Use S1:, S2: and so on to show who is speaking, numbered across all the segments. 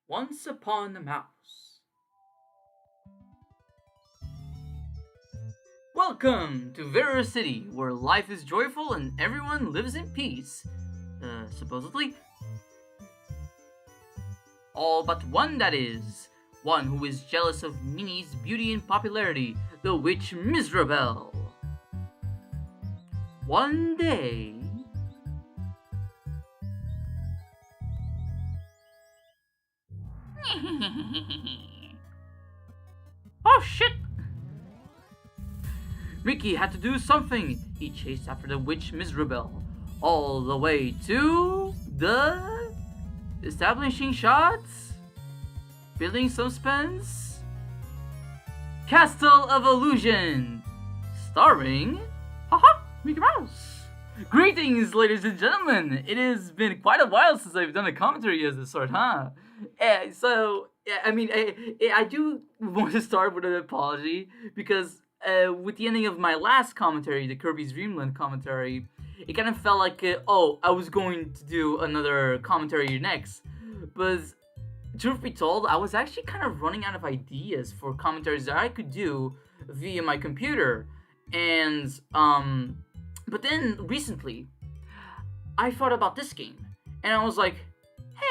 S1: Once upon a mouse. Welcome to Vera City, where life is joyful and everyone lives in peace. Supposedly. All but one, that is. One who is jealous of Minnie's beauty and popularity, the witch Miserable. One day. Oh shit! Mickey had to do something. He chased after the witch Miserable all the way to the establishing shots, building suspense, Castle of Illusion, starring haha Mickey Mouse. Greetings, ladies and gentlemen. It has been quite a while since I've done a commentary of this sort, huh? I do want to start with an apology because with the ending of my last commentary, the Kirby's Dreamland commentary, it kind of felt like, I was going to do another commentary next. But truth be told, I was actually kind of running out of ideas for commentaries that I could do via my computer. And, but then recently, I thought about this game, and I was like,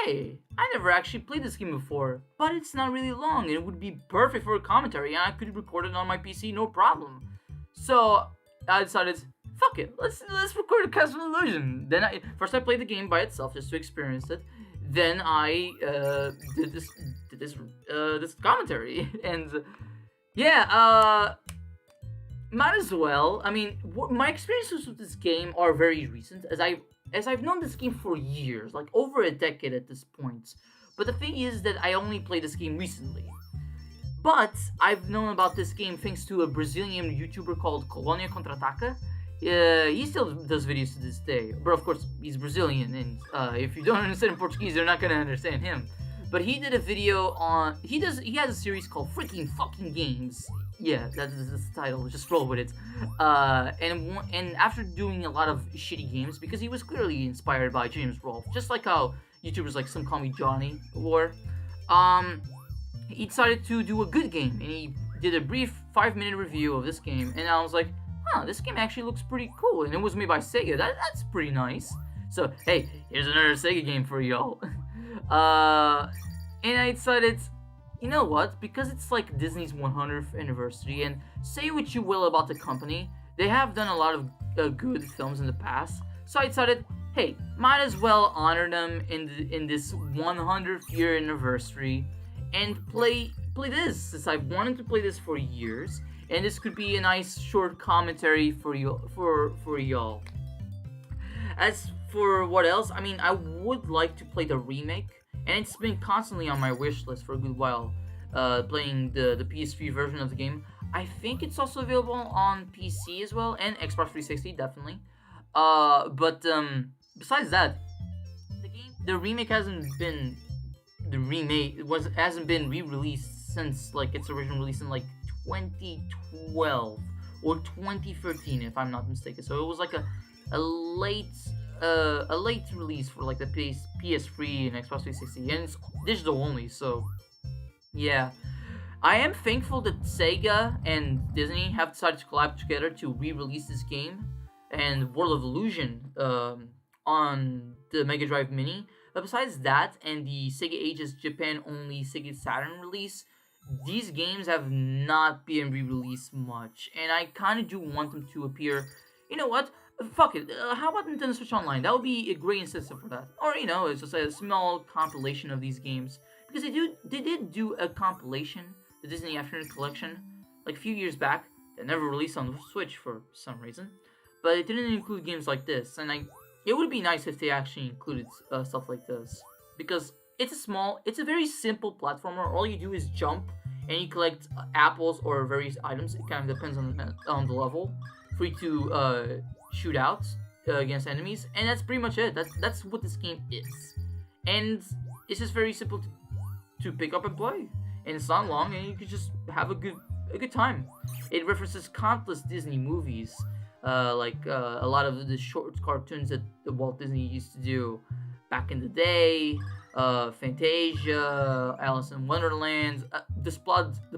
S1: hey, I never actually played this game before, but it's not really long, and it would be perfect for a commentary, and I could record it on my PC, no problem. So I decided, fuck it, let's record a Castle of Illusion. Then first I played the game by itself just to experience it. Then I did this commentary, and might as well. I mean, my experiences with this game are very recent, as I've known this game for years, like over a decade at this point. But the thing is that I only played this game recently. But I've known about this game thanks to a Brazilian YouTuber called Colônia Contra-Ataca. He still does videos to this day, but of course he's Brazilian, and if you don't understand Portuguese, you're not gonna understand him. But he did a video on he has a series called Freaking Fucking Games. Yeah, that's the title. Just roll with it. And after doing a lot of shitty games, because he was clearly inspired by James Rolfe, just like how YouTubers like Some Call Me Johnny were, he decided to do a good game, and he did a brief 5-minute review of this game, and I was like, this game actually looks pretty cool, and it was made by Sega. That's pretty nice. So hey, here's another Sega game for y'all. And I decided, you know what? Because it's like Disney's 100th anniversary, and say what you will about the company, they have done a lot of good films in the past. So I decided, hey, might as well honor them in this 100th year anniversary, and play this, since I've wanted to play this for years, and this could be a nice short commentary for y'all. As for what else, I mean, I would like to play the remake, and it's been constantly on my wish list for a good while, playing the PS3 version of the game. I think it's also available on PC as well, and Xbox 360, definitely. Besides that, the remake hasn't been re-released since like its original release in like 2012 or 2013, if I'm not mistaken. So it was like a late release for like the PS3 and Xbox 360, and it's digital only. So yeah, I am thankful that Sega and Disney have decided to collab together to re-release this game and World of Illusion on the Mega Drive Mini. But besides that, and the Sega Ages Japan only Sega Saturn release, these games have not been re-released much, and I kind of do want them to appear. You know what? Fuck it. How about Nintendo Switch Online? That would be a great incentive for that. Or it's just a small compilation of these games, because they did do a compilation, the Disney Afternoon Collection, like a few years back. That never released on the Switch for some reason, but it didn't include games like this, and it would be nice if they actually included stuff like this, because it's a very simple platformer. All you do is jump, and you collect apples or various items. It kind of depends on the level for you to shoot out against enemies, and that's pretty much it. That's what this game is, and it's just very simple to pick up and play, and it's not long, and you can just have a good time. It references countless Disney movies, like a lot of the short cartoons that Walt Disney used to do. back in the day, Fantasia, Alice in Wonderland. The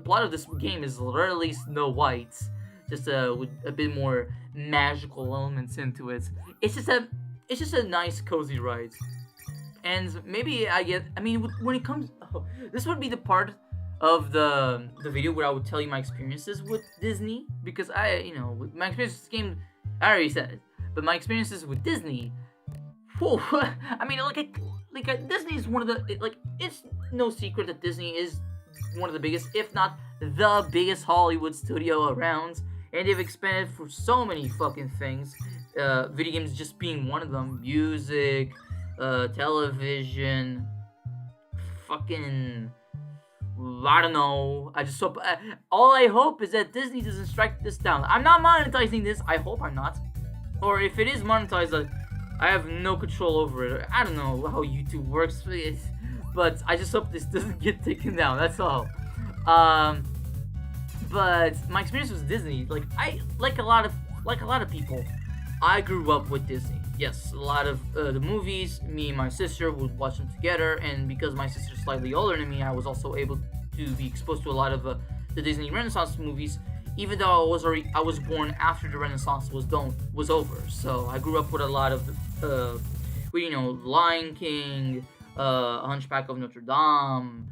S1: plot of this game is literally Snow White, just with a bit more magical elements into it. It's just a it's just a nice cozy ride. And maybe I mean, when it comes, this would be the part of the video where I would tell you my experiences with Disney, because with my experiences with this game, I already said it, but my experiences with Disney, whew, I mean, Disney is one of it's no secret that Disney is one of the biggest, if not the biggest Hollywood studio around, and they've expanded for so many fucking things. Video games just being one of them. Music, television, fucking, I don't know. I just hope. All I hope is that Disney doesn't strike this down. I'm not monetizing this. I hope I'm not. Or if it is monetized, I have no control over it. I don't know how YouTube works, but I just hope this doesn't get taken down. That's all. But my experience with Disney, I like a lot of people, I grew up with Disney. Yes, a lot of the movies, me and my sister would watch them together, and because my sister's slightly older than me, I was also able to be exposed to a lot of the Disney Renaissance movies, even though I was born after the Renaissance was over. So I grew up with a lot of Lion King, Hunchback of Notre Dame,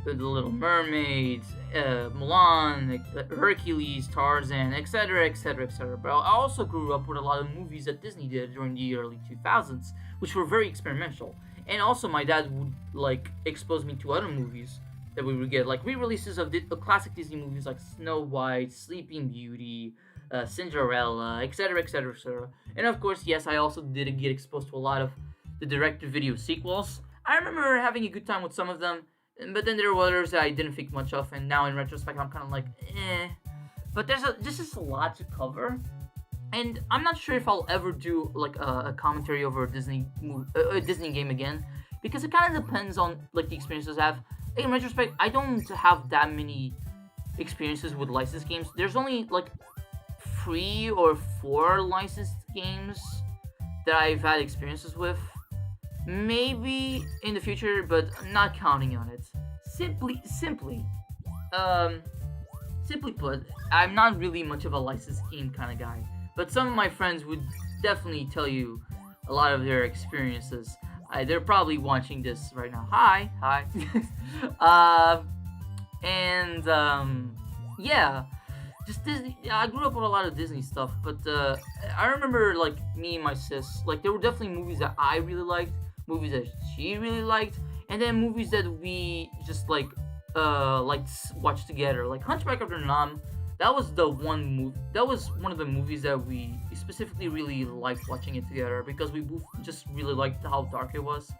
S1: The Little Mermaid, Mulan, Hercules, Tarzan, etc., etc., etc. But I also grew up with a lot of movies that Disney did during the early 2000s, which were very experimental. And also, my dad would expose me to other movies that we would get, like re-releases of classic Disney movies like Snow White, Sleeping Beauty, Cinderella, etc., etc., etc. And of course, yes, I also did get exposed to a lot of the direct-to-video sequels. I remember having a good time with some of them. But then there were others that I didn't think much of, and now in retrospect, I'm kind of like, eh. But this is a lot to cover, and I'm not sure if I'll ever do a commentary over a Disney game again, because it kind of depends on the experiences I have. In retrospect, I don't have that many experiences with licensed games. There's only 3 or 4 licensed games that I've had experiences with. Maybe in the future, but I'm not counting on it. Simply put, I'm not really much of a licensed game kind of guy. But some of my friends would definitely tell you a lot of their experiences. They're probably watching this right now. Hi. Yeah. Just Disney. I grew up with a lot of Disney stuff, but I remember me and my sis. There were definitely movies that I really liked, movies that she really liked, and then movies that we just watch together. Like Hunchback of Notre Dame. That was one of the movies that we specifically really liked watching it together, because we both just really liked how dark it was.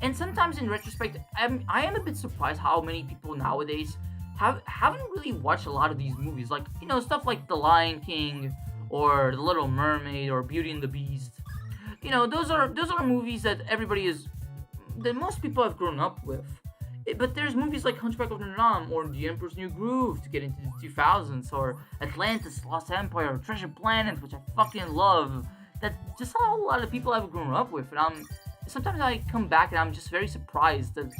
S1: And sometimes in retrospect, I am a bit surprised how many people nowadays haven't really watched a lot of these movies, stuff like The Lion King or The Little Mermaid or Beauty and the Beast. Those are movies that most people have grown up with. But there's movies like Hunchback of Notre Dame or The Emperor's New Groove to get into the 2000s, or Atlantis, Lost Empire, or Treasure Planet, which I fucking love. That just a whole lot of people have grown up with, and sometimes I come back and I'm just very surprised that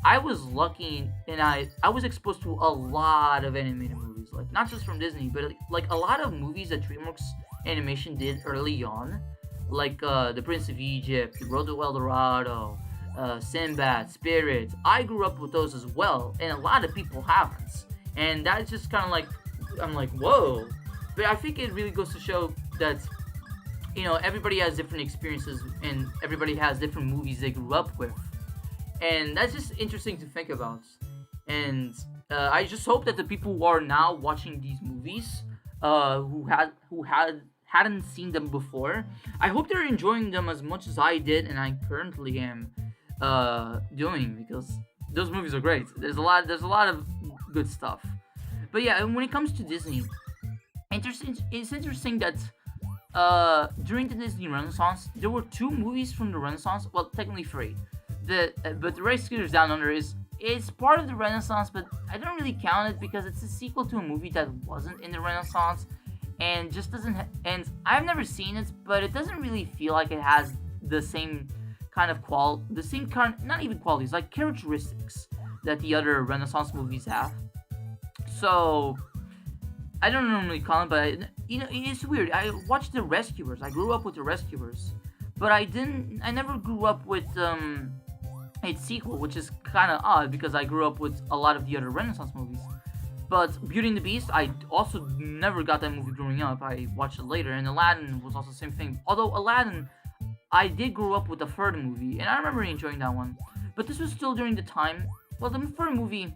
S1: I was lucky and I was exposed to a lot of animated movies, not just from Disney, but a lot of movies that DreamWorks Animation did early on, The Prince of Egypt, The Road to El Dorado, Sinbad, Spirit. I grew up with those as well, and a lot of people haven't. And that's just kind of I'm whoa. But I think it really goes to show that, everybody has different experiences, and everybody has different movies they grew up with. And that's just interesting to think about. And I just hope that the people who are now watching these movies, who hadn't seen them before, I hope they're enjoying them as much as I did and I currently am doing, because those movies are great. There's a lot of good stuff. But yeah, when it comes to Disney, it's interesting that during the Disney Renaissance, there were 2 movies from the Renaissance. Well, technically 3. But the Rescuers Down Under is part of the Renaissance, but I don't really count it because it's a sequel to a movie that wasn't in the Renaissance, and just doesn't. And I've never seen it, but it doesn't really feel like it has the same the same kind, not even qualities, like characteristics that the other Renaissance movies have. So I don't normally call it, but it's weird. I watched The Rescuers. I grew up with The Rescuers, but I never grew up with its sequel, which is kind of odd because I grew up with a lot of the other Renaissance movies. But Beauty and the Beast, I also never got that movie growing up. I watched it later, and Aladdin was also the same thing. Although Aladdin, I did grow up with the third movie, and I remember enjoying that one. But this was still during the time. Well, the third movie,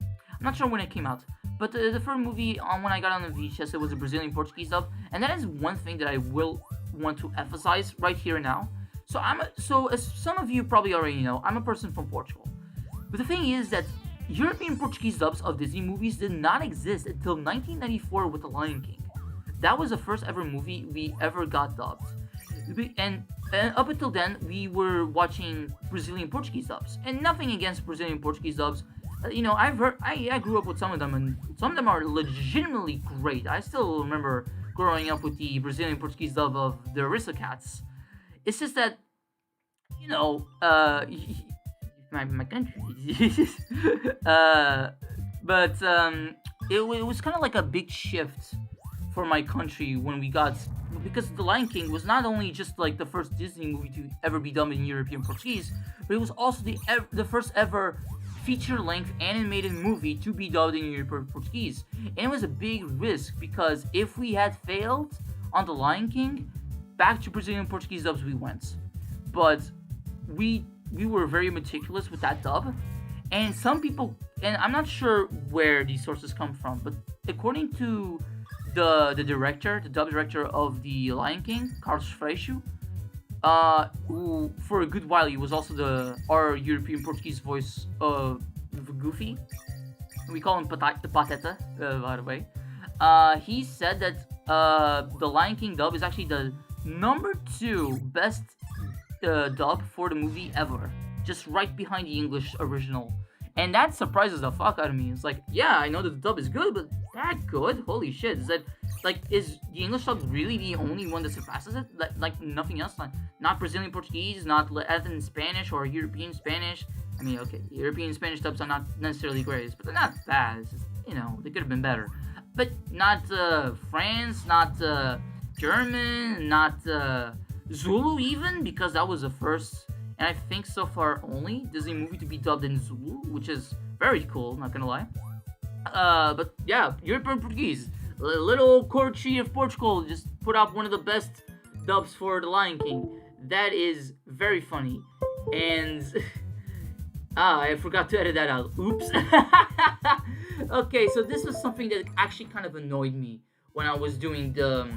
S1: I'm not sure when it came out, but the third movie when I got on the VHS, it was a Brazilian Portuguese dub, and that is one thing that I will want to emphasize right here and now. So as some of you probably already know, I'm a person from Portugal. But the thing is that European Portuguese dubs of Disney movies did not exist until 1994 with The Lion King. That was the first ever movie we ever got dubbed. And up until then, we were watching Brazilian Portuguese dubs. And nothing against Brazilian Portuguese dubs. I grew up with some of them, and some of them are legitimately great. I still remember growing up with the Brazilian Portuguese dub of the Aristocats. It's just that, my country. But it was kind of like a big shift for my country when we got, because The Lion King was not only just like the first Disney movie to ever be dubbed in European Portuguese, but it was also the first ever feature-length animated movie to be dubbed in European Portuguese. And it was a big risk because if we had failed on The Lion King, back to Brazilian Portuguese dubs we went. But we were very meticulous with that dub, and some people, and I'm not sure where these sources come from, but according to the dub director of The Lion King, Carlos Freixo, who for a good while he was also our European Portuguese voice of Goofy. We call him Pateta, by the way. He said that The Lion King dub is actually the number 2 best dub for the movie ever, just right behind the English original. And that surprises the fuck out of me. It's like, yeah, I know that the dub is good, but that good? Holy shit. Is the English dub really the only one that surpasses it? Like nothing else? Like, not Brazilian Portuguese, not Latin Spanish or European Spanish. I mean, okay, European Spanish dubs are not necessarily great, but they're not bad. It's just, they could have been better. But not France, not German, not Zulu even, because that was the first, and I think so far only, Disney movie to be dubbed in Zulu, which is very cool, not gonna lie. But yeah, European Portuguese, little country of Portugal just put out one of the best dubs for The Lion King. That is very funny, and I forgot to edit that out. Oops. Okay, so this was something that actually kind of annoyed me when I was doing the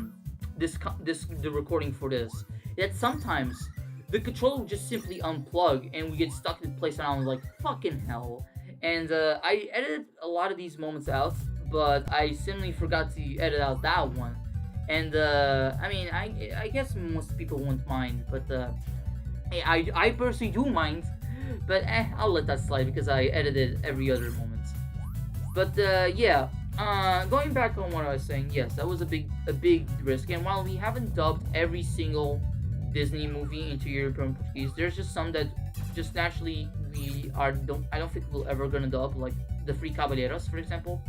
S1: recording for this. That sometimes the controller would just simply unplug and we get stuck in place, and I'm like, fucking hell. And I edited a lot of these moments out, but I simply forgot to edit out that one. And I guess most people won't mind, but I personally do mind. But I'll let that slide because I edited every other moment. But yeah, going back on what I was saying, yes, that was a big risk. And while we haven't dubbed every single Disney movie into European Portuguese, there's just some that just naturally I don't think we're ever gonna dub, like the Three Caballeros, for example.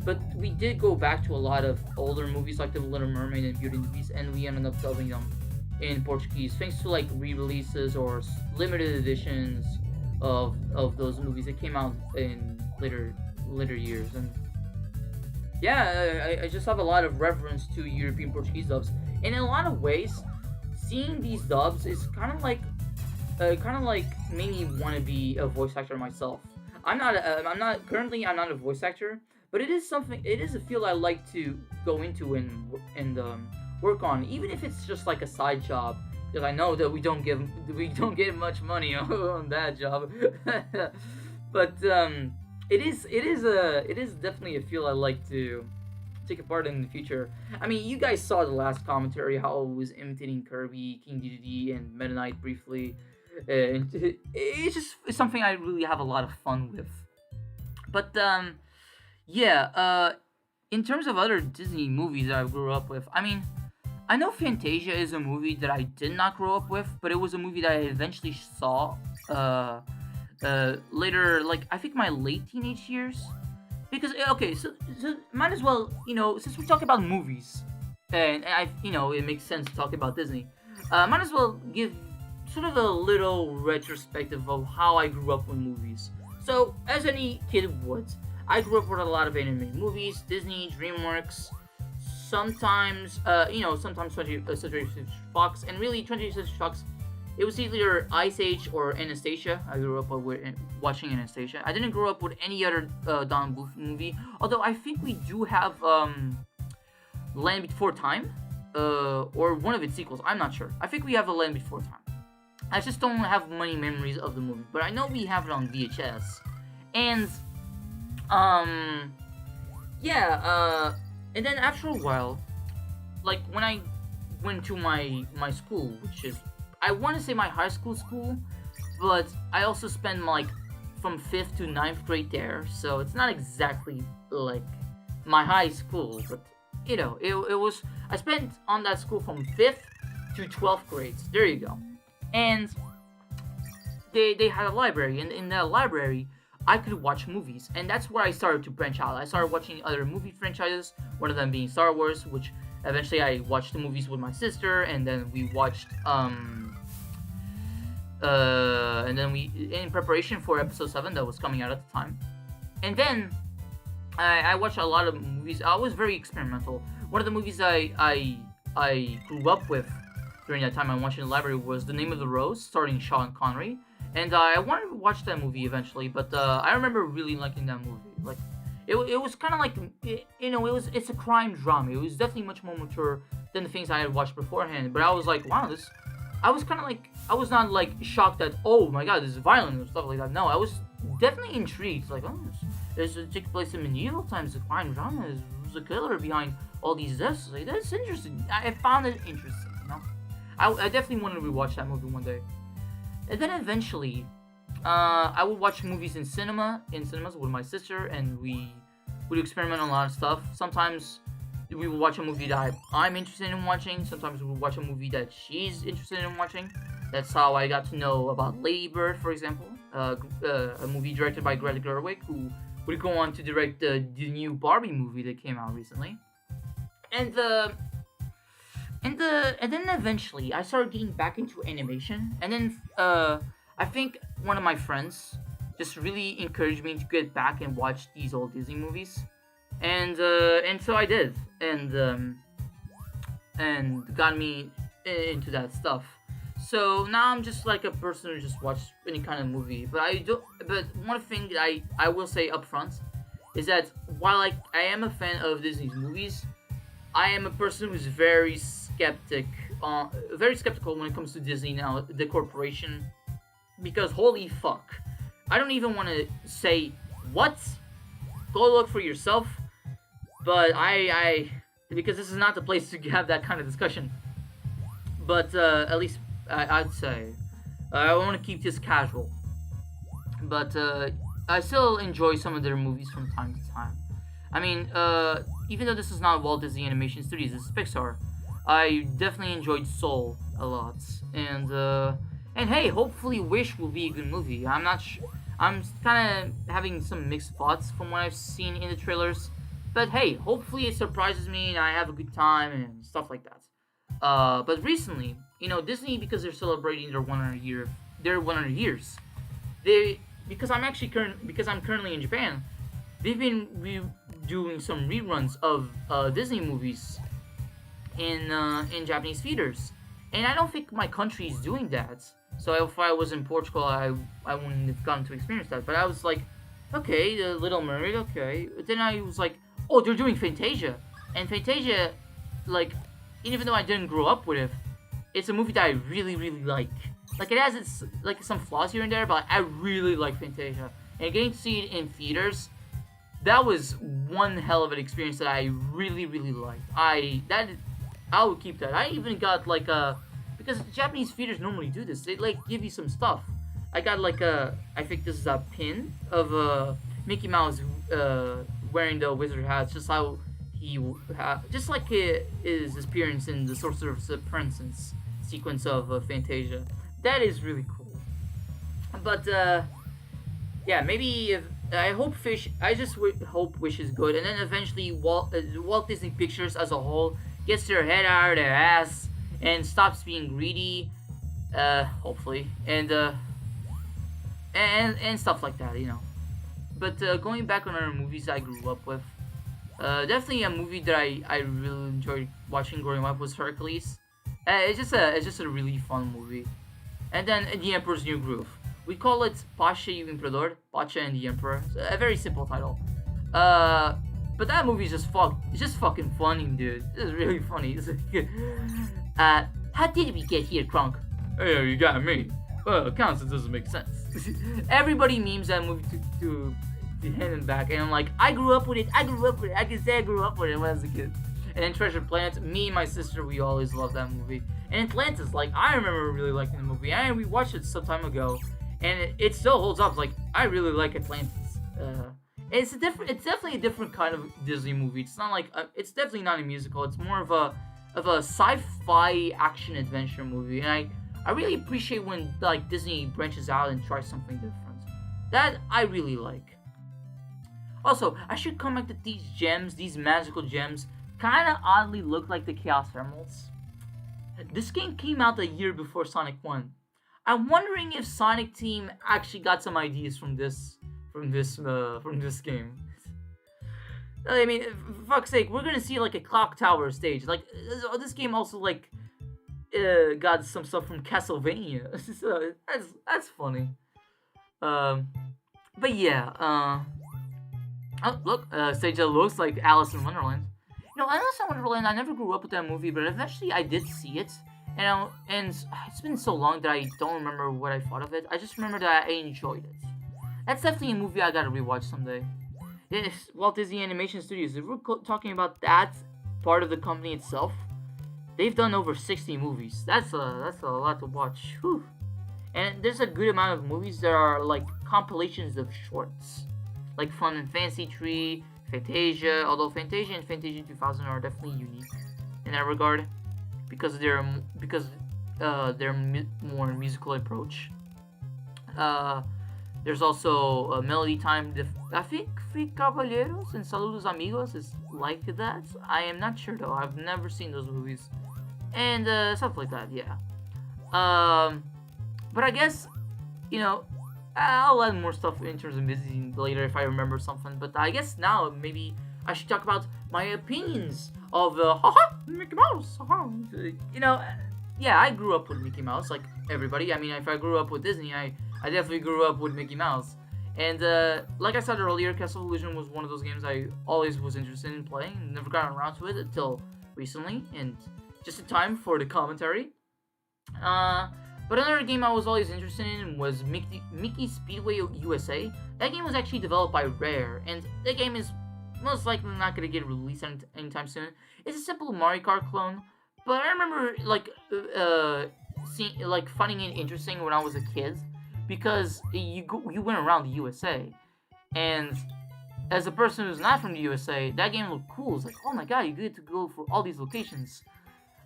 S1: But we did go back to a lot of older movies like The Little Mermaid and Beauty and the Beast, and we ended up dubbing them in Portuguese, thanks to like re-releases or limited editions of those movies that came out in later years. And yeah, I just have a lot of reference to European Portuguese dubs, and in a lot of ways, seeing these dubs is kind of like made me want to be a voice actor myself. I'm not a voice actor, but it is a field I like to go into and work on, even if it's just like a side job, because I know that we don't get much money on that job. But it is definitely a field I like to take a part in the future. I mean, you guys saw the last commentary how I was imitating Kirby, King Dedede, and Meta Knight briefly. It's something I really have a lot of fun with. But yeah, in terms of other Disney movies that I grew up with, I mean, I know Fantasia is a movie that I did not grow up with, but it was a movie that I eventually saw uh, later, like I think my late teenage years. Because okay, so might as well, since we talk about movies, and I, it makes sense to talk about Disney. Might as well give sort of a little retrospective of how I grew up with movies. So, as any kid would, I grew up with a lot of animated movies, Disney, DreamWorks, sometimes, sometimes 20th Century Fox, and really 20th Century Fox. It was either Ice Age or Anastasia. I grew up with watching Anastasia. I didn't grow up with any other Don Bluth movie, although I think we do have Land Before Time, or one of its sequels. I'm not sure. I think we have a Land Before Time. I just don't have many memories of the movie, but I know we have it on VHS, and yeah, and then after a while, like when I went to my school, which is, I want to say my high school, but I also spent like from 5th to 9th grade there, so it's not exactly like my high school, but it was, I spent on that school from 5th to 12th grades. There you go. And they had a library, and in that library I could watch movies, and that's where I started to branch out. I started watching other movie franchises, one of them being Star Wars, which eventually I watched the movies with my sister, and then we watched and then we, in preparation for episode 7 that was coming out at the time. And then I watched a lot of movies. I was very experimental. One of the movies I grew up with during that time I watched in the library was The Name of the Rose, starring Sean Connery. And I wanted to watch that movie eventually, but I remember really liking that movie. Like, it was kind of like, it's a crime drama. It was definitely much more mature than the things I had watched beforehand. But I was like, wow, I was kind of like, I was not like shocked that, oh my god, this is violent and stuff like that. No, I was definitely intrigued. Like, oh, this takes place in medieval times. The crime drama is a killer behind all these deaths. Like, that's interesting. I found it interesting. I definitely want to rewatch that movie one day. And then eventually, I would watch movies in cinemas with my sister, and we would experiment on a lot of stuff. Sometimes we would watch a movie that I'm interested in watching. Sometimes we would watch a movie that she's interested in watching. That's how I got to know about Lady Bird, for example, a movie directed by Greta Gerwig, who would go on to direct the new Barbie movie that came out recently. And then eventually I started getting back into animation, and then I think one of my friends just really encouraged me to get back and watch these old Disney movies, and so I did, and got me into that stuff. So now I'm just like a person who just watches any kind of movie. But one thing that I will say up front is that while I am a fan of Disney's movies, I am a person who's very skeptical when it comes to Disney now, the corporation, because holy fuck, I don't even want to say what. Go look for yourself. But I because this is not the place to have that kind of discussion. But at least I'd say I want to keep this casual. But I still enjoy some of their movies from time to time. I mean, even though this is not Walt Disney Animation Studios, this is Pixar, I definitely enjoyed Soul a lot, and hey, hopefully Wish will be a good movie. I'm not I'm kind of having some mixed thoughts from what I've seen in the trailers, but hey, hopefully it surprises me and I have a good time and stuff like that. But recently, Disney, because they're celebrating their 100 years, because I'm currently in Japan, they've been doing some reruns of Disney movies in Japanese theaters, and I don't think my country is doing that. So if I was in Portugal, I wouldn't have gotten to experience that. But I was like, okay, The Little Mermaid, okay. But then I was like, oh, they're doing Fantasia, and Fantasia, like, even though I didn't grow up with it, it's a movie that I really, really like. Like, it has its like some flaws here and there, but I really like Fantasia, and getting to see it in theaters, that was one hell of an experience that I really, really liked. I would keep that. I even got like because Japanese theaters normally do this. They like give you some stuff. I got like I think this is a pin of Mickey Mouse wearing the wizard hat. It's just how just like his appearance in the Sorcerer's Apprentice sequence of Fantasia. That is really cool. But yeah, maybe if I hope Fish, I just hope Wish is good, and then eventually Walt Disney Pictures as a whole gets their head out of their ass and stops being greedy. Hopefully, and stuff like that, you know. But going back on other movies I grew up with, definitely a movie that I really enjoyed watching growing up was Hercules. It's just a really fun movie. And then The Emperor's New Groove. We call it Pasha y Emperador, Pacha and the Emperor. It's a very simple title. But that movie is it's just fucking funny, dude. It's really funny. It's like, how did we get here, Kronk? Hey, you got me. Well, counts, it doesn't make sense. Everybody memes that movie to hand and back, and I'm like, I grew up with it. I can say I grew up with it when I was a kid. And then Treasure Planet, me and my sister, we always loved that movie. And Atlantis, like, I remember really liking the movie. We watched it some time ago, and it still holds up. Like, I really like Atlantis. It's definitely a different kind of Disney movie. It's not like it's definitely not a musical. It's more of a sci-fi action adventure movie, and I really appreciate when like Disney branches out and tries something different. That I really like. Also, I should comment that these magical gems, kind of oddly look like the Chaos Emeralds. This game came out a year before Sonic 1. I'm wondering if Sonic Team actually got some ideas from this game. I mean, for fuck's sake, we're gonna see like a clock tower stage. Like this game also like got some stuff from Castlevania. That's funny. But yeah. Oh look, stage that looks like Alice in Wonderland. You know, Alice in Wonderland. I never grew up with that movie, but eventually I did see it. And it's been so long that I don't remember what I thought of it. I just remember that I enjoyed it. That's definitely a movie I gotta rewatch someday. It's Walt Disney Animation Studios. If we're talking about that part of the company itself, they've done over 60 movies. That's a lot to watch. Whew. And there's a good amount of movies that are like compilations of shorts, like Fun and Fancy Tree, Fantasia. Although Fantasia and Fantasia 2000 are definitely unique in that regard because they're more musical approach. There's also Melody Time. I think Free Caballeros and Saludos Amigos is like that. I am not sure though. I've never seen those movies. And stuff like that, yeah. But I guess, you know, I'll add more stuff in terms of visiting later if I remember something. But I guess now maybe I should talk about my opinions of Mickey Mouse. You know, yeah, I grew up with Mickey Mouse like everybody. I mean, if I grew up with Disney, I definitely grew up with Mickey Mouse. And like I said earlier, Castle of Illusion was one of those games I always was interested in playing. Never got around to it until recently, and just in time for the commentary. But another game I was always interested in was Mickey Speedway USA. That game was actually developed by Rare, and that game is most likely not going to get released anytime soon. It's a simple Mario Kart clone, but I remember finding it interesting when I was a kid because you went around the USA, and as a person who's not from the USA, that game looked cool. It's like, oh my god, you get to go for all these locations.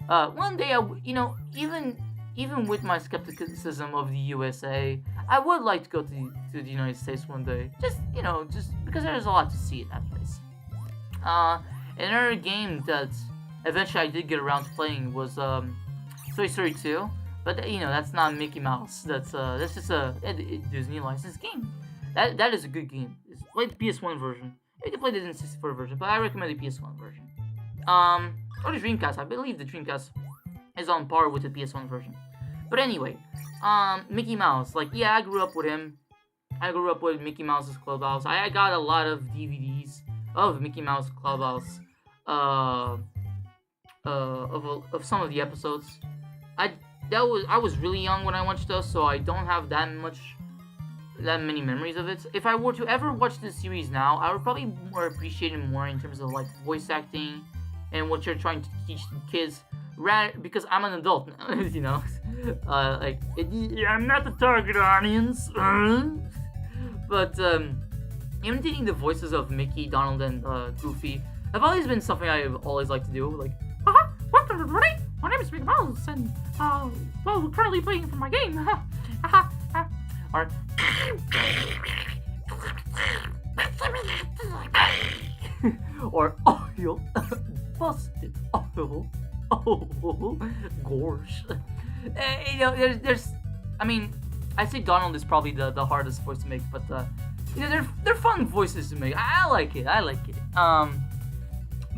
S1: One day, even with my skepticism of the USA, I would like to go to the United States one day. Just because there's a lot to see in that place. Another game that eventually I did get around to playing was Toy Story 2. But that's not Mickey Mouse. That's just a Disney licensed game. That is a good game. Play the PS1 version. You can play the N64 version, but I recommend the PS1 version. Or the Dreamcast. I believe the Dreamcast is on par with the PS1 version. But anyway, Mickey Mouse. Like, yeah, I grew up with him. I grew up with Mickey Mouse's Clubhouse. I got a lot of DVDs of Mickey Mouse Clubhouse. Of some of the episodes. I was really young when I watched those, so I don't have that many memories of it. If I were to ever watch this series now, I would probably appreciate it more in terms of like voice acting and what you're trying to teach the kids. Because I'm an adult now, I'm not the target audience. But imitating the voices of Mickey, Donald, and Goofy I've always been something I've always liked to do. Like, welcome everybody. My name is Mickey Mouse, and well, we're currently playing for my game. Or, or oil, busted oil. Oh, gosh. There's. I mean, I say Donald is probably the hardest voice to make, but they're fun voices to make. I like it.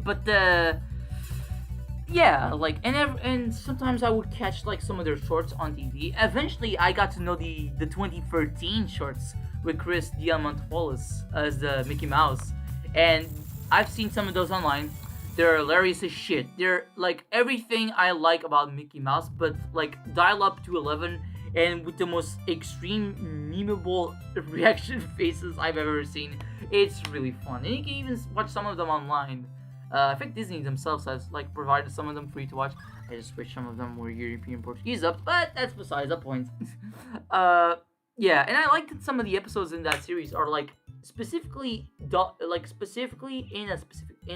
S1: But yeah, like and sometimes I would catch like some of their shorts on TV. Eventually, I got to know the 2013 shorts with Chris Diamantopoulos as the Mickey Mouse, and I've seen some of those online. They're hilarious as shit. They're like everything I like about Mickey Mouse, but like dial up to 11 and with the most extreme memeable reaction faces I've ever seen. It's really fun, and you can even watch some of them online. I think Disney themselves has like provided some of them free to watch. I just wish some of them were European Portuguese up, but that's besides the point. Yeah, and I like that some of the episodes in that series are like specifically in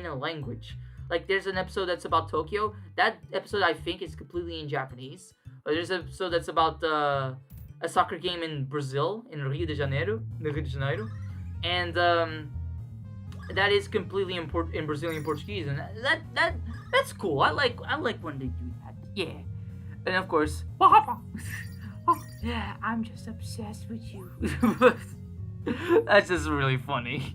S1: a language. Like there's an episode that's about Tokyo. That episode I think is completely in Japanese. There's an episode that's about a soccer game in Brazil, in Rio de Janeiro, and that is completely in Brazilian Portuguese, and that's cool. I like when they do that. Yeah, and of course, oh, yeah, I'm just obsessed with you. That's just really funny.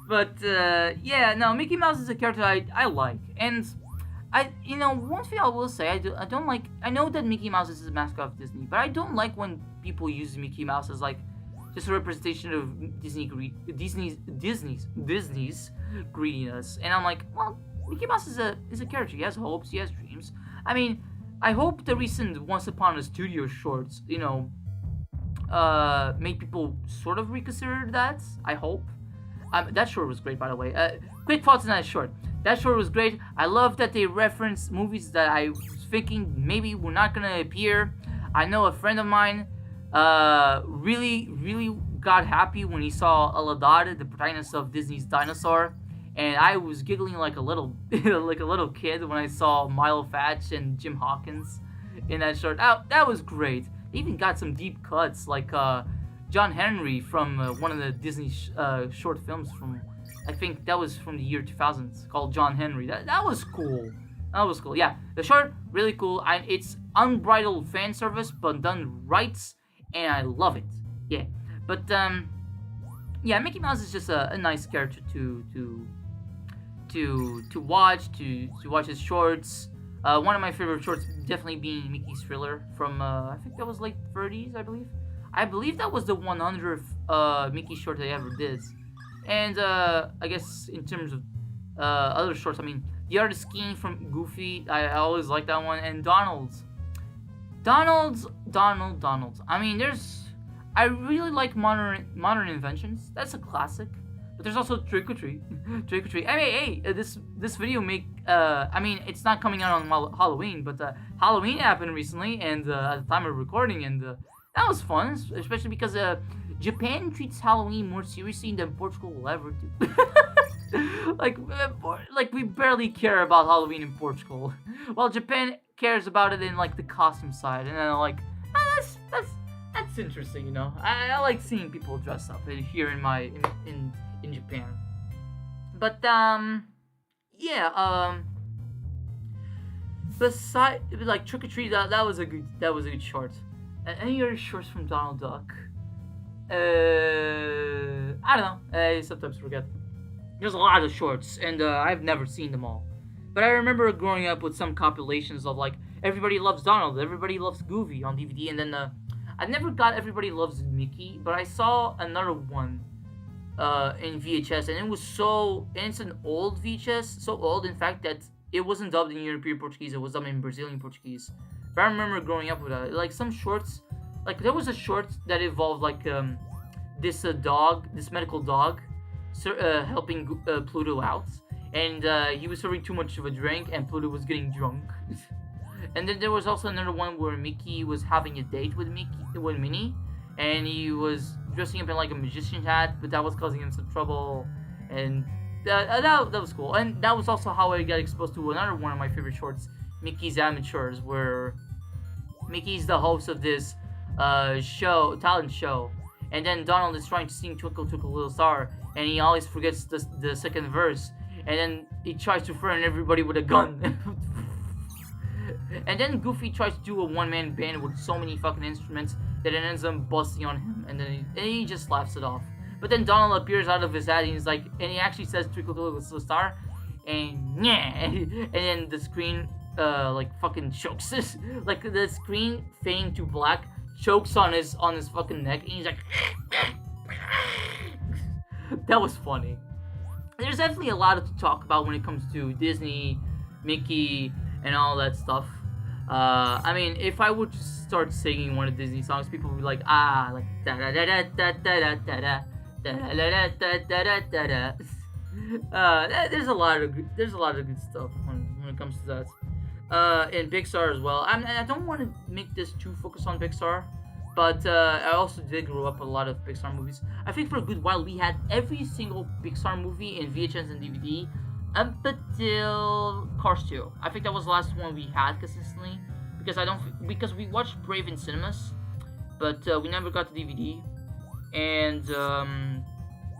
S1: But yeah, no, Mickey Mouse is a character I like, and one thing I will say, I don't like. I know that Mickey Mouse is the mascot of Disney, but I don't like when people use Mickey Mouse as like just a representation of Disney's greediness. And I'm like, well, Mickey Mouse is a character. He has hopes, he has dreams. I mean, I hope the recent Once Upon a Studio shorts, made people sort of reconsider that. I hope. That short was great, by the way. Quick thoughts on that short. That short was great. I love that they referenced movies that I was thinking maybe were not gonna appear. I know a friend of mine really got happy when he saw Aladar, the protagonist of Disney's Dinosaur, and I was giggling like a little kid when I saw Milo Fatch and Jim Hawkins in that short. That was great. They even got some deep cuts, like John Henry from one of the Disney short films from, I think that was from the year 2000, called John Henry. That was cool. That was cool. Yeah, the short, really cool. It's unbridled fan service, but done right, and I love it. Yeah, but yeah, Mickey Mouse is just a nice character to watch his shorts. One of my favorite shorts definitely being Mickey's Thriller from I think that was late 30s, I believe. I believe that was the 100th Mickey short they ever did. And I guess in terms of other shorts, I mean, The Art of Skiing from Goofy, I always like that one. And Donald. I mean, I really like Modern Inventions. That's a classic. But there's also Trick or Treat. Hey, this video I mean, it's not coming out on Halloween, but Halloween happened recently, and at the time of recording, and that was fun, especially because Japan treats Halloween more seriously than Portugal will ever do. like we barely care about Halloween in Portugal, while Japan cares about it in like the costume side, and then like that's interesting, I like seeing people dress up here in Japan. But yeah, beside like Trick or Treat, that was a good short. Any other shorts from Donald Duck? I don't know. I sometimes forget. There's a lot of shorts, and I've never seen them all. But I remember growing up with some compilations of like Everybody Loves Donald, Everybody Loves Goofy on DVD, and then I never got Everybody Loves Mickey, but I saw another one in VHS, and it's an old VHS, so old in fact that it wasn't dubbed in European Portuguese, it was dubbed in Brazilian Portuguese. But I remember growing up with that. Like some shorts, like there was a short that involved like this medical dog, helping Pluto out, and he was serving too much of a drink, and Pluto was getting drunk. And then there was also another one where Mickey was having a date with Minnie, and he was dressing up in like a magician hat, but that was causing him some trouble. And that was cool, and that was also how I got exposed to another one of my favorite shorts, Mickey's Amateurs, where Mickey's the host of this talent show, and then Donald is trying to sing Twinkle Twinkle Little Star, and he always forgets the second verse, and then he tries to threaten everybody with a gun. And then Goofy tries to do a one-man band with so many fucking instruments that it ends up busting on him, and then he just laughs it off. But then Donald appears out of his hat, and he's like, and he actually says Twinkle Twinkle Little Star, and yeah, and then the screen like fucking chokes us, like the screen fading to black chokes on his fucking neck, and he's like, that was funny. There's definitely a lot to talk about when it comes to Disney, Mickey, and all that stuff. I mean, if I would just start singing one of Disney songs, people would be like, like da da da da da da da da da da da da da. There's a lot of good stuff when it comes to that. And Pixar as well. I don't want to make this too focused on Pixar, but I also did grow up with a lot of Pixar movies. I think for a good while we had every single Pixar movie in VHS and DVD up until Cars 2. I think that was the last one we had consistently, because we watched Brave in cinemas, but we never got the DVD. And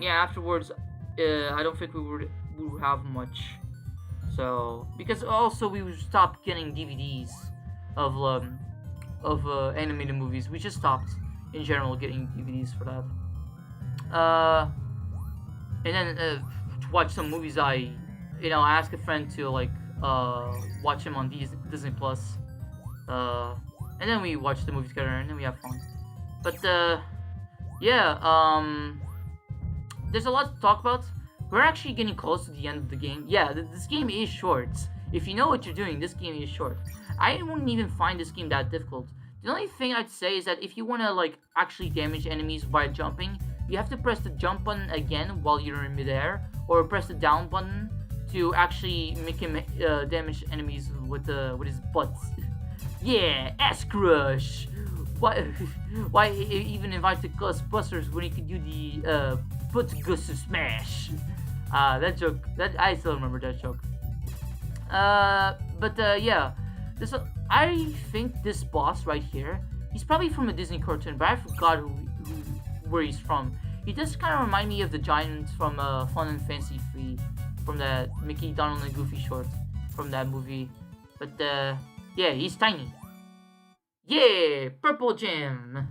S1: afterwards, I don't think we would have much. So because also we would stop getting DVDs of animated movies. We just stopped in general getting DVDs for that. And then to watch some movies, I asked a friend to watch them on Disney Plus. And then we watch the movie together, and then we have fun. But there's a lot to talk about. We're actually getting close to the end of the game. Yeah, this game is short. If you know what you're doing, this game is short. I wouldn't even find this game that difficult. The only thing I'd say is that if you want to actually damage enemies by jumping, you have to press the jump button again while you're in midair, or press the down button to actually make him damage enemies with his butt. Yeah, ass crush. Why even invite the Ghostbusters when he could do the butt gusser smash? That joke. That I still remember that joke. I think this boss right here, he's probably from a Disney cartoon, but I forgot where he's from. He does kind of remind me of the giant from Fun and Fancy Free, from that Mickey, Donald, and Goofy short from that movie. But he's tiny. Yeah, purple gem,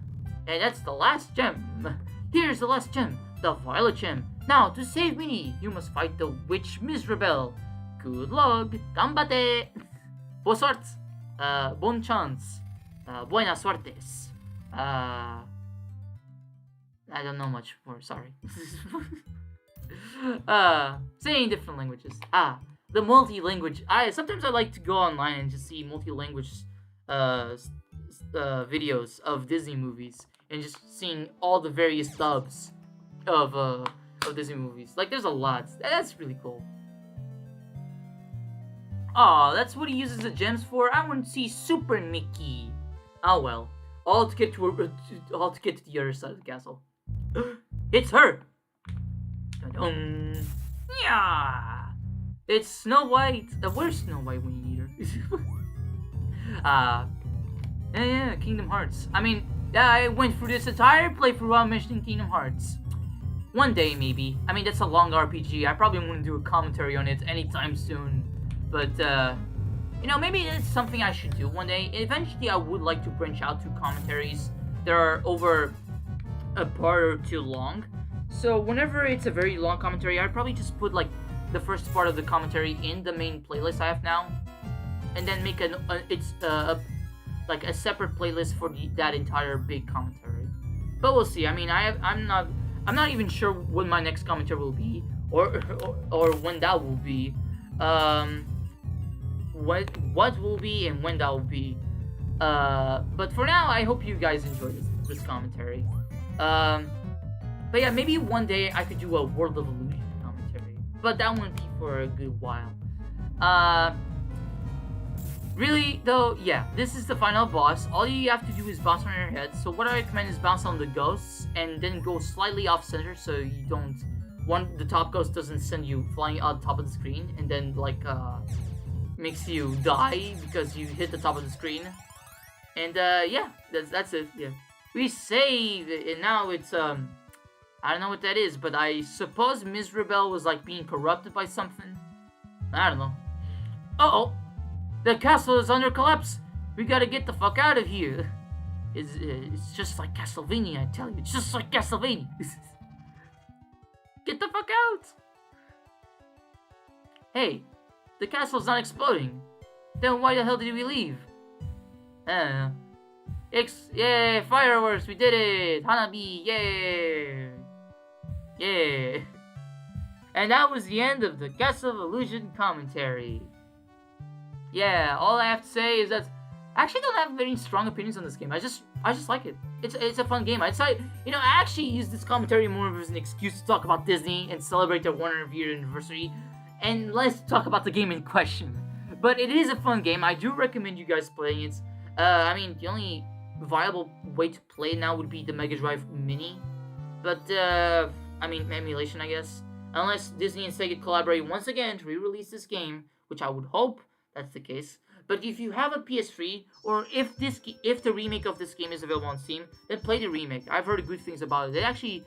S1: and that's the last gem. Here's the last gem, the violet gem. Now to save me, you must fight the witch Miserable. Good luck, ganbate. Boa sorte. Bon chance. Buena suertes. I don't know much more, sorry. Saying different languages. The multi-language. Sometimes I like to go online and just see multi-language videos of Disney movies and just seeing all the various dubs of Disney movies. There's a lot. That's really cool. Aw, that's what he uses the gems for? I want to see Super Mickey. Oh well. All to get to the other side of the castle. It's her! Yeah! It's Snow White. Where's Snow White when you need her? Yeah, Kingdom Hearts. I mean, I went through this entire playthrough while mentioning Kingdom Hearts. One day, maybe. I mean, that's a long RPG. I probably wouldn't do a commentary on it anytime soon. But, maybe it's something I should do one day. Eventually, I would like to branch out to commentaries that are over a part or two long. So, whenever it's a very long commentary, I'd probably just put, the first part of the commentary in the main playlist I have now. And then make a separate playlist for that entire big commentary. But we'll see. I mean, I'm not even sure when my next commentary will be, or when that will be. What will be and when that will be. But for now, I hope you guys enjoyed this commentary. But yeah, maybe one day I could do a World of Illusion commentary, but that won't be for a good while. Really though, yeah, this is the final boss. All you have to do is bounce on your head. So what I recommend is bounce on the ghosts and then go slightly off center so you don't the top ghost doesn't send you flying out the top of the screen and then like makes you die because you hit the top of the screen. And yeah, that's it. Yeah, we save, and now it's I don't know what that is, but I suppose Ms. Rebel was like being corrupted by something. I don't know. Uh-oh, the castle is under collapse. We gotta get the fuck out of here. It's just like Castlevania, I tell you. It's just like Castlevania. Get the fuck out. Hey, the castle's not exploding. Then why the hell did we leave? Yay, fireworks, we did it! Hanabi, yay! Yeah. And that was the end of the Castle of Illusion commentary. Yeah, all I have to say is that I actually don't have very strong opinions on this game. I just like it. It's a fun game. I'd say, I actually use this commentary more as an excuse to talk about Disney and celebrate their 100th year anniversary, and less talk about the game in question. But it is a fun game. I do recommend you guys playing it. I mean, the only viable way to play it now would be the Mega Drive Mini. But, I mean, emulation, I guess. Unless Disney and Sega collaborate once again to re-release this game, which I would hope that's the case. But if you have a PS3, or if the remake of this game is available on Steam, then play the remake. I've heard good things about it.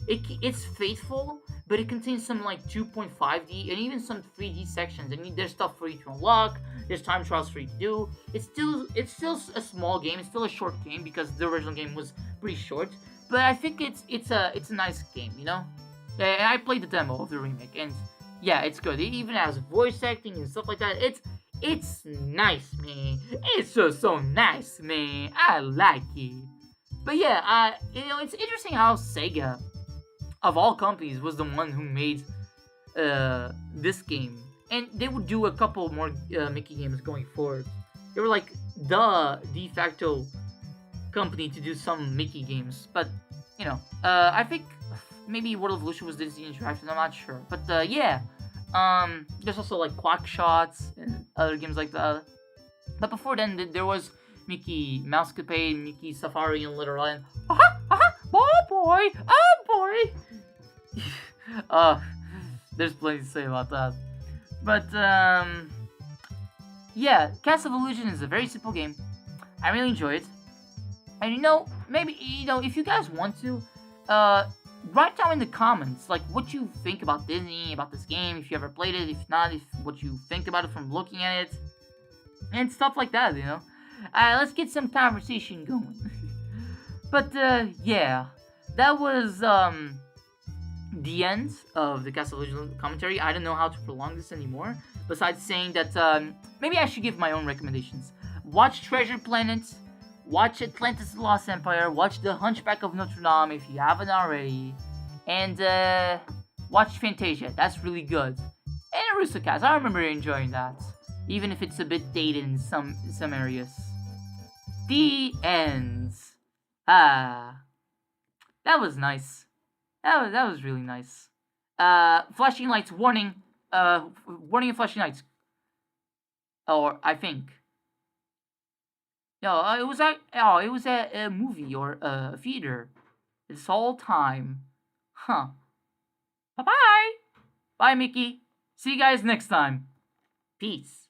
S1: It's faithful, but it contains some like 2.5D and even some 3D sections. I mean, there's stuff for you to unlock. There's time trials for you to do. It's still a small game. It's still a short game because the original game was pretty short. But I think it's a nice game, And I played the demo of the remake, and yeah, it's good. It even has voice acting and stuff like that. It's nice, man. It's so nice, man. I like it. But yeah, it's interesting how Sega, of all companies, was the one who made this game, and they would do a couple more Mickey games going forward. They were like the de facto company to do some Mickey games, but I think maybe World of Illusion was Disney Interactive. I'm not sure, but yeah. There's also like Quack Shots and other games like that. But before then, there was Mickey Mousecapade, Mickey Safari, and Little Island. Oh boy! There's plenty to say about that. But yeah, Castle of Illusion is a very simple game. I really enjoy it. And maybe if you guys want to, write down in the comments like what you think about Disney, about this game, if you ever played it, if not, what you think about it from looking at it, and stuff like that, let's get some conversation going. But yeah, that was the end of the Castle of Illusion commentary. I don't know how to prolong this anymore, besides saying that maybe I should give my own recommendations. Watch Treasure Planet, watch Atlantis the Lost Empire, watch The Hunchback of Notre Dame if you haven't already, and watch Fantasia, that's really good. And Aristocats, I remember enjoying that, even if it's a bit dated in some areas. The end. That was nice. That was really nice. Flashing lights, warning. Warning of flashing lights. Or I think. No, it was a movie or a theater. This whole time. Huh. Bye-bye. Bye, Mickey. See you guys next time. Peace.